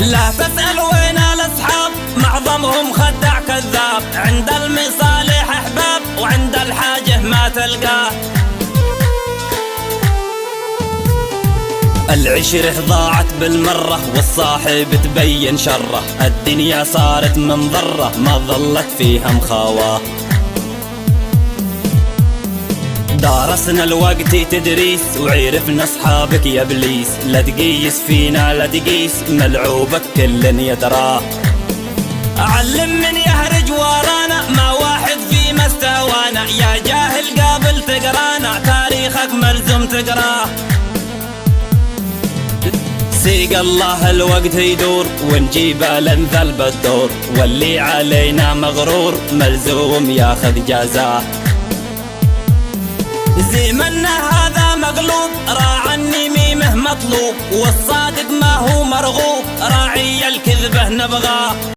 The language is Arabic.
لا تسأل وين الأصحاب معظمهم خدع كذاب، عند المصالح أحباب وعند الحاجة ما تلقاه. العشرة ضاعت بالمرة والصاحب تبين شره، الدنيا صارت منظرة ما ظلت فيها مخاواه. دارسنا الوقت تدريس وعرفنا اصحابك يا ابليس، لا تقيس فينا لا تقيس ملعوبك كل يدراه. علم من يهرج ورانا ما واحد في مستوانا، يا جاهل قابل تقرانا تاريخك ملزم تقراه. سيق الله الوقت يدور ونجيب لنذل بالدور، واللي علينا مغرور ملزوم ياخذ جازاه. زمننا هذا مقلوب راعى النميمه مطلوب، والصادق ما هو مرغوب راعي الكذبه نبغاه.